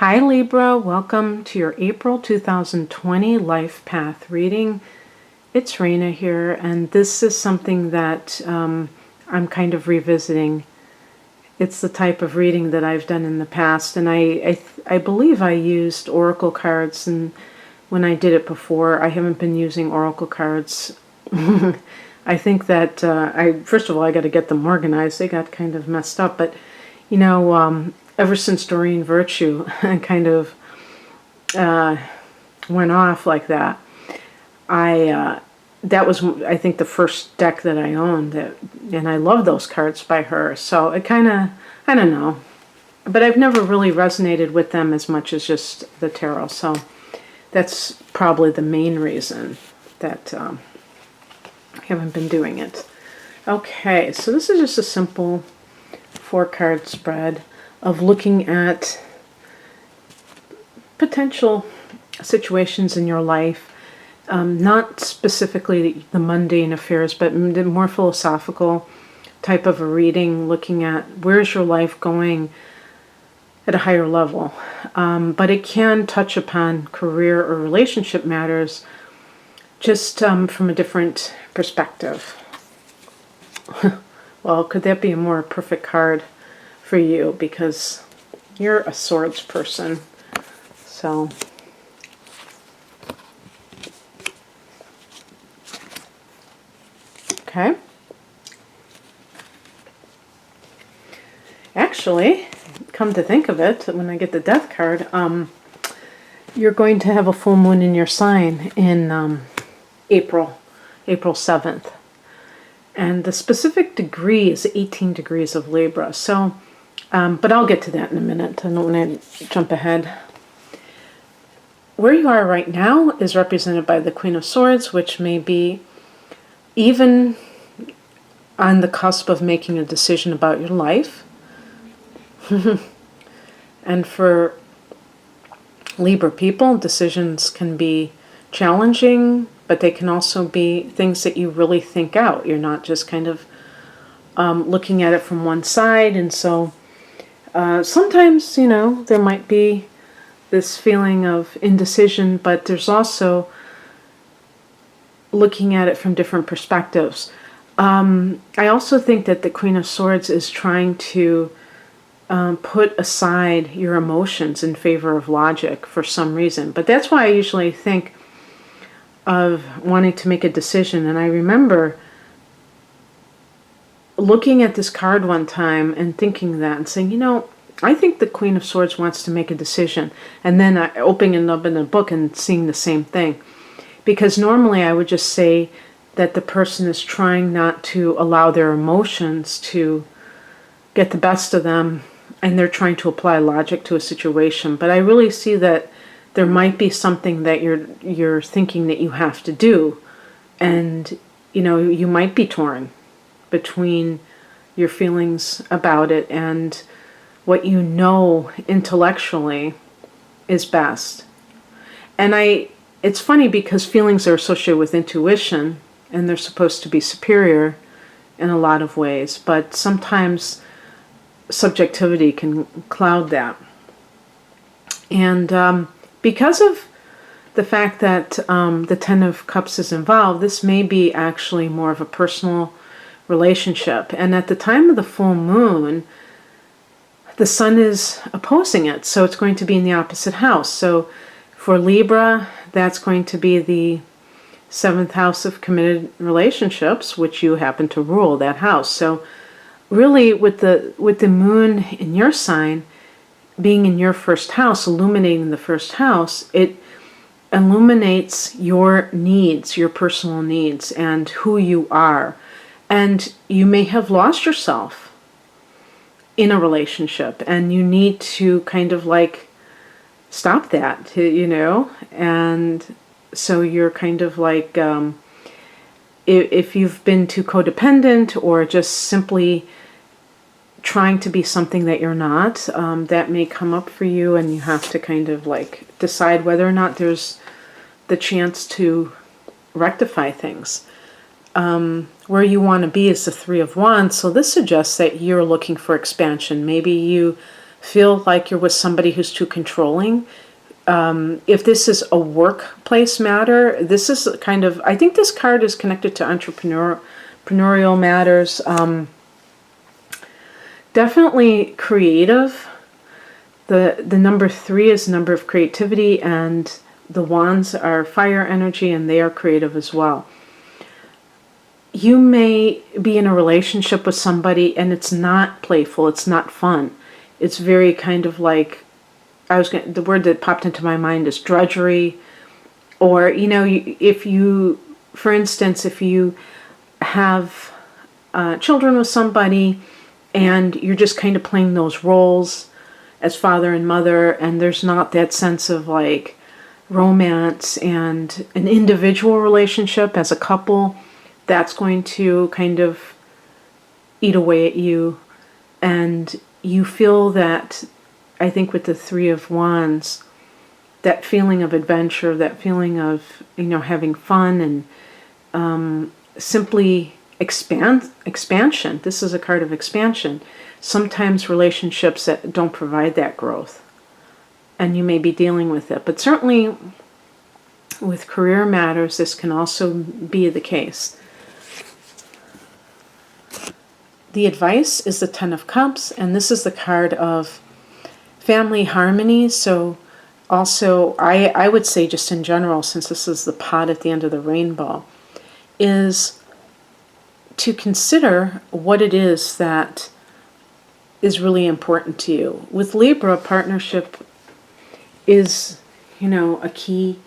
Hi Libra, welcome to your April 2020 Life Path reading. It's Raina here, and this is something that I'm kind of revisiting. It's the type of reading that I've done in the past, and I believe I used oracle cards, and when I did it before, I haven't been using oracle cards. I think that first of all, I got to get them organized. They got kind of messed up, but ever since Doreen Virtue kind of went off like that, that was, I think, the first deck that I owned, and I love those cards by her. So it kind of, I don't know, but I've never really resonated with them as much as just the tarot. So that's probably the main reason that I haven't been doing it. Okay, so this is just a simple 4-card spread of looking at potential situations in your life, not specifically the mundane affairs, but the more philosophical type of a reading, looking at where's your life going at a higher level. But it can touch upon career or relationship matters just from a different perspective. Well, could that be a more perfect card for you, because you're a swords person? So okay, actually, come to think of it, when I get the death card, you're going to have a full moon in your sign in April 7th. And the specific degree is 18 degrees of Libra. So, but I'll get to that in a minute. I don't want to jump ahead. Where you are right now is represented by the Queen of Swords, which may be even on the cusp of making a decision about your life. And for Libra people, decisions can be challenging, but they can also be things that you really think out. You're not just kind of looking at it from one side. And so sometimes, there might be this feeling of indecision, but there's also looking at it from different perspectives. I also think that the Queen of Swords is trying to put aside your emotions in favor of logic for some reason. But that's why I usually think of wanting to make a decision. And I remember looking at this card one time and thinking that and saying, I think the Queen of Swords wants to make a decision. And then opening it up in the book and seeing the same thing. Because normally I would just say that the person is trying not to allow their emotions to get the best of them, and they're trying to apply logic to a situation. But I really see that there might be something that you're thinking that you have to do, and you might be torn between your feelings about it and what you know intellectually is best. And it's funny because feelings are associated with intuition, and they're supposed to be superior in a lot of ways, but sometimes subjectivity can cloud that. And because of the fact that the Ten of Cups is involved, this may be actually more of a personal relationship. And at the time of the full moon, the sun is opposing it, so it's going to be in the opposite house. So for Libra, that's going to be the 7th house of committed relationships, which you happen to rule that house. So really, with the moon in your sign being in your first house, illuminating the first house, it illuminates your needs, your personal needs, and who you are. And you may have lost yourself in a relationship, and you need to kind of like stop that, and so you're kind of like, if you've been too codependent or just simply trying to be something that you're not, that may come up for you, and you have to kind of like decide whether or not there's the chance to rectify things. Where you want to be is the 3 of Wands, so this suggests that you're looking for expansion. Maybe you feel like you're with somebody who's too controlling. If this is a workplace matter, this is kind of, I think this card is connected to entrepreneurial matters. Definitely creative. The number 3 is the number of creativity, and the wands are fire energy, and they are creative as well. You may be in a relationship with somebody and it's not playful, it's not fun. It's very kind of like, the word that popped into my mind is drudgery. Or, if you, for instance, if you have children with somebody and you're just kind of playing those roles as father and mother, and there's not that sense of like romance and an individual relationship as a couple, that's going to kind of eat away at you. And you feel that, I think with the 3 of Wands, that feeling of adventure, that feeling of, having fun and simply expansion. This is a card of expansion. Sometimes relationships that don't provide that growth, and you may be dealing with it. But certainly with career matters, this can also be the case. The advice is the 10 of Cups, and this is the card of family harmony. So also, I would say just in general, since this is the pot at the end of the rainbow, is to consider what it is that is really important to you. With Libra, partnership is, a key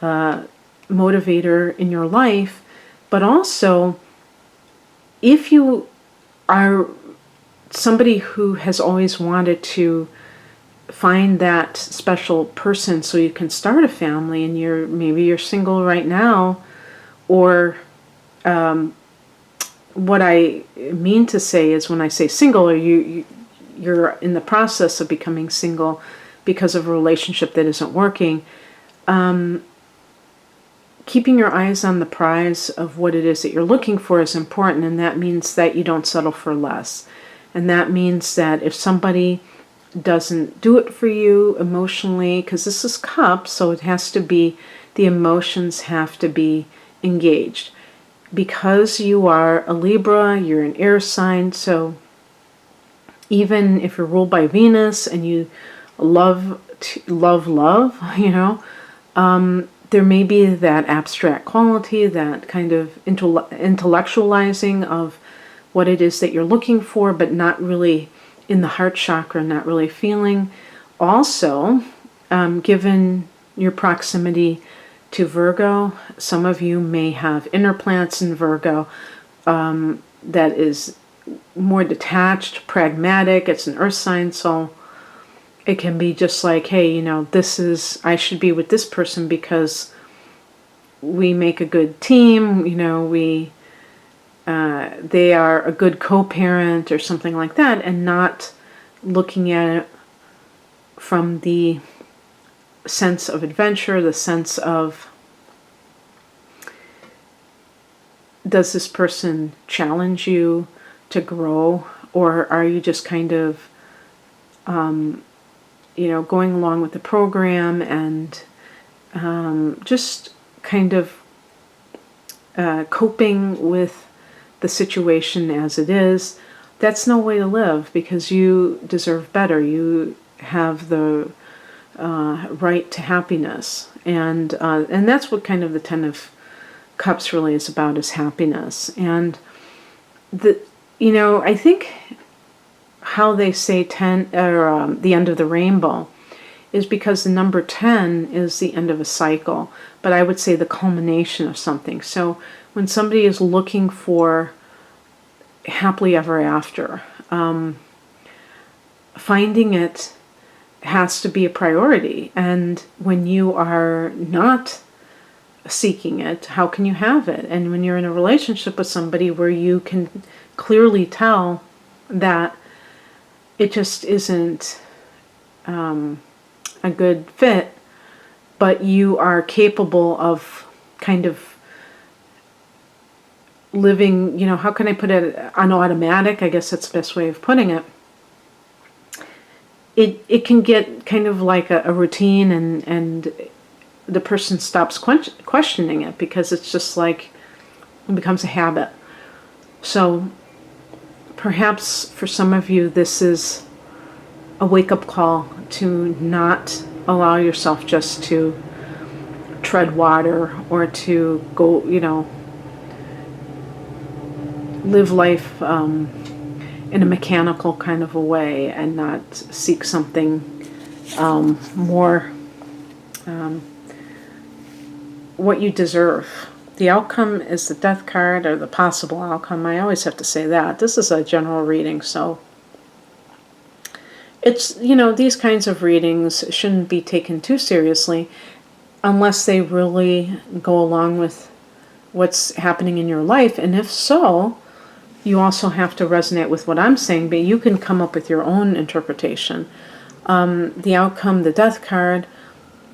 motivator in your life, but also if you are somebody who has always wanted to find that special person so you can start a family, and maybe you're single right now, or what I mean to say is, when I say single, or you're in the process of becoming single because of a relationship that isn't working, keeping your eyes on the prize of what it is that you're looking for is important, and that means that you don't settle for less. And that means that if somebody doesn't do it for you emotionally, because this is Cups, so it has to be, the emotions have to be engaged. Because you are a Libra, you're an air sign, so even if you're ruled by Venus and you love, there may be that abstract quality, that kind of intellectualizing of what it is that you're looking for, but not really in the heart chakra, not really feeling. Also, given your proximity to Virgo, some of you may have inner planets in Virgo that is more detached, pragmatic. It's an earth sign, so it can be just like, hey, I should be with this person because we make a good team, they are a good co-parent or something like that, and not looking at it from the sense of adventure, the sense of, does this person challenge you to grow, or are you just kind of going along with the program and just kind of coping with the situation as it is? That's no way to live, because you deserve better. You have the right to happiness, and that's what kind of the 10 of Cups really is about, is happiness. And I think how they say 10 or the end of the rainbow is because the number 10 is the end of a cycle, but I would say the culmination of something. So when somebody is looking for happily ever after, finding it has to be a priority. And when you are not seeking it, how can you have it? And when you're in a relationship with somebody where you can clearly tell that it just isn't a good fit, but you are capable of kind of living, how can I put it, on automatic? I guess that's the best way of putting it. it can get kind of like a routine, and the person stops questioning it because it's just like it becomes a habit. So perhaps for some of you this is a wake-up call to not allow yourself just to tread water or to go, live life in a mechanical kind of a way and not seek something more what you deserve. The outcome is the death card, or the possible outcome. I always have to say that. This is a general reading, so it's, these kinds of readings shouldn't be taken too seriously unless they really go along with what's happening in your life. And if so, you also have to resonate with what I'm saying, but you can come up with your own interpretation. The outcome, the death card,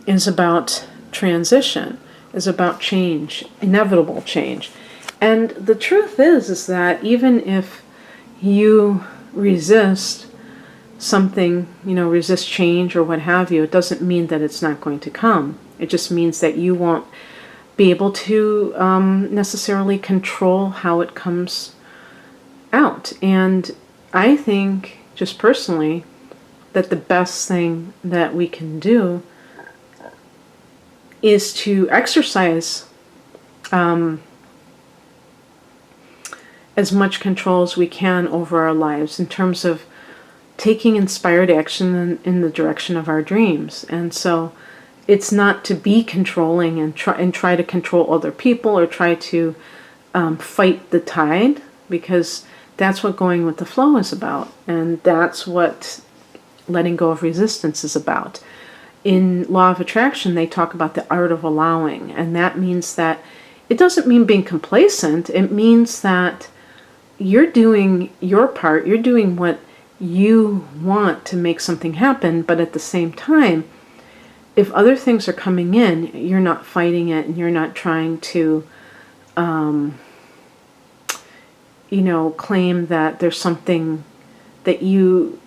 is about transition, is about change, inevitable change. And the truth is that even if you resist something, resist change or what have you, it doesn't mean that it's not going to come. It just means that you won't be able to necessarily control how it comes out. And I think, just personally, that the best thing that we can do is to exercise as much control as we can over our lives in terms of taking inspired action in the direction of our dreams. And so it's not to be controlling and try to control other people or try to fight the tide, because that's what going with the flow is about, and that's what letting go of resistance is about. In Law of Attraction, they talk about the art of allowing, and that means that it doesn't mean being complacent. It means that you're doing your part, you're doing what you want to make something happen, but at the same time, if other things are coming in, you're not fighting it, and you're not trying to claim that there's something that you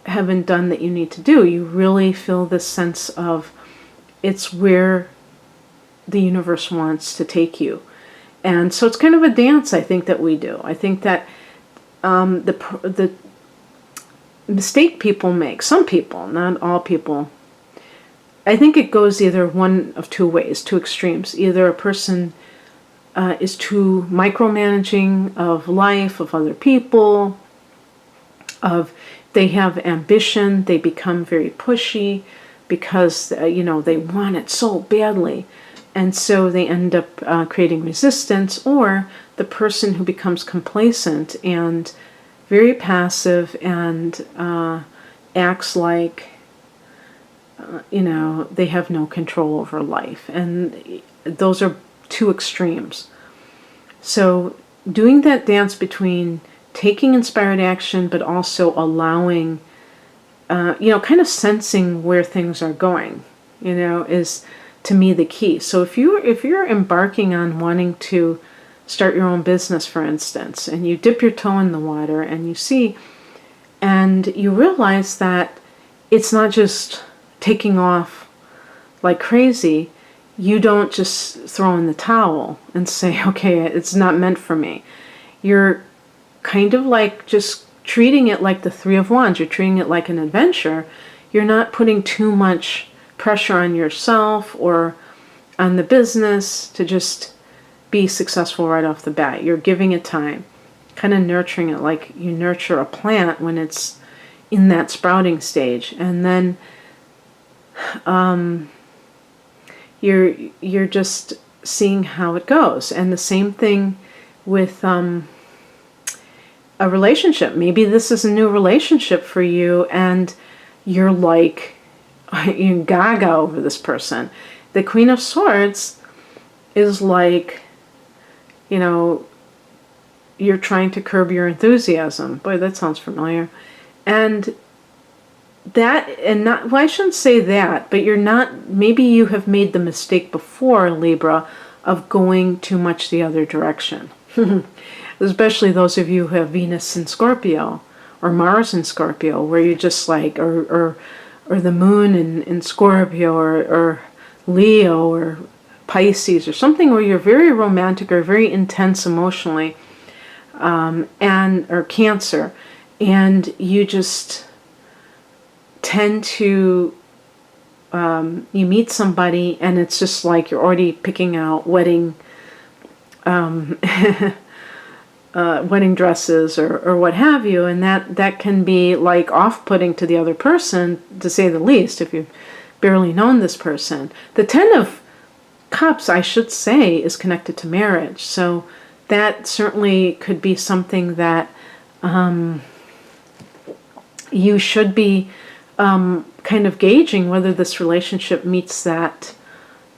haven't done that you need to do. You really feel this sense of it's where the universe wants to take you. And so it's kind of a dance, I think, that we do. I think that the mistake people make, some people, not all people, I think it goes either one of two ways, two extremes. Either a person is too micromanaging of life, of other people, they have ambition, they become very pushy because, they want it so badly. And so they end up creating resistance, or the person who becomes complacent and very passive and acts like, they have no control over life. And those are two extremes. So doing that dance between taking inspired action, but also allowing, kind of sensing where things are going, is to me the key. So if you're embarking on wanting to start your own business, for instance, and you dip your toe in the water and you see, and you realize that it's not just taking off like crazy, you don't just throw in the towel and say, okay, it's not meant for me. You're kind of like just treating it like the Three of Wands. You're treating it like an adventure. You're not putting too much pressure on yourself or on the business to just be successful right off the bat. You're giving it time, kind of nurturing it like you nurture a plant when it's in that sprouting stage. And then you're just seeing how it goes. And the same thing with a relationship. Maybe this is a new relationship for you, and you're like, you're gaga over this person. The Queen of Swords is like, you're trying to curb your enthusiasm. Boy, that sounds familiar. And I shouldn't say that, but maybe you have made the mistake before, Libra, of going too much the other direction. Especially those of you who have Venus in Scorpio or Mars in Scorpio, where you're just like, or the moon in Scorpio, or Leo, or Pisces, or something where you're very romantic or very intense emotionally, or Cancer, and you just tend to, you meet somebody and it's just like you're already picking out wedding wedding dresses or what have you, and that can be like off-putting to the other person, to say the least, if you've barely known this person. The Ten of Cups, I should say, is connected to marriage, so that certainly could be something that you should be kind of gauging whether this relationship meets that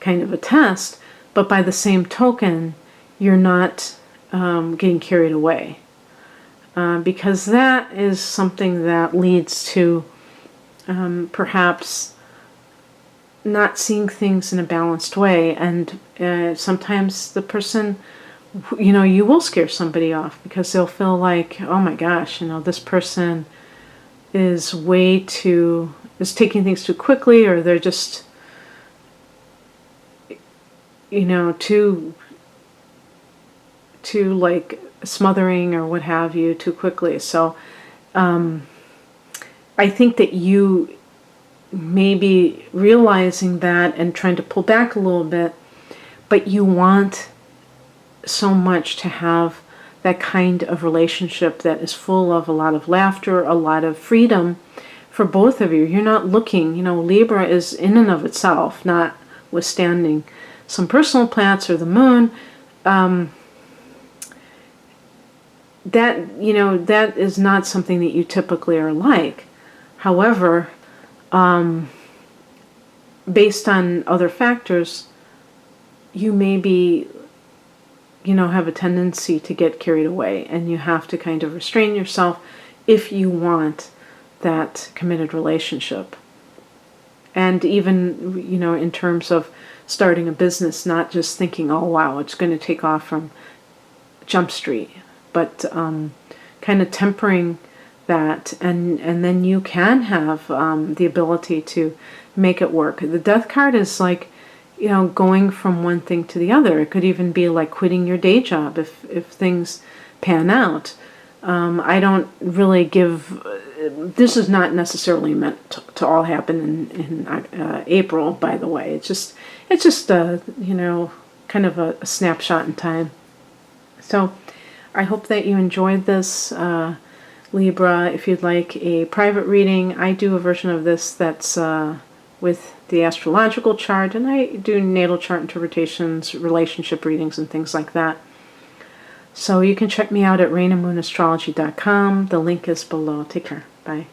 kind of a test, but by the same token, you're not getting carried away, because that is something that leads to perhaps not seeing things in a balanced way, and sometimes the person, you will scare somebody off because they'll feel like, oh my gosh, this person is taking things too quickly, or they're just, too like smothering or what have you too quickly. So I think that you may be realizing that and trying to pull back a little bit, but you want so much to have that kind of relationship that is full of a lot of laughter, a lot of freedom for both of you. You're not looking, Libra is in and of itself, notwithstanding some personal planets or the moon, that is not something that you typically are like. However, based on other factors, you may be, have a tendency to get carried away, and you have to kind of restrain yourself if you want that committed relationship. And even, in terms of starting a business, not just thinking, oh wow, it's going to take off from Jump Street, but kind of tempering that, and then you can have the ability to make it work. The Death card is like, going from one thing to the other. It could even be like quitting your day job if things pan out. I don't really give, this is not necessarily meant to all happen in April, by the way. It's just kind of a snapshot in time. So I hope that you enjoyed this, Libra. If you'd like a private reading, I do a version of this that's with the astrological chart, and I do natal chart interpretations, relationship readings, and things like that. So you can check me out at rainandmoonastrology.com. The link is below. Take care. Bye.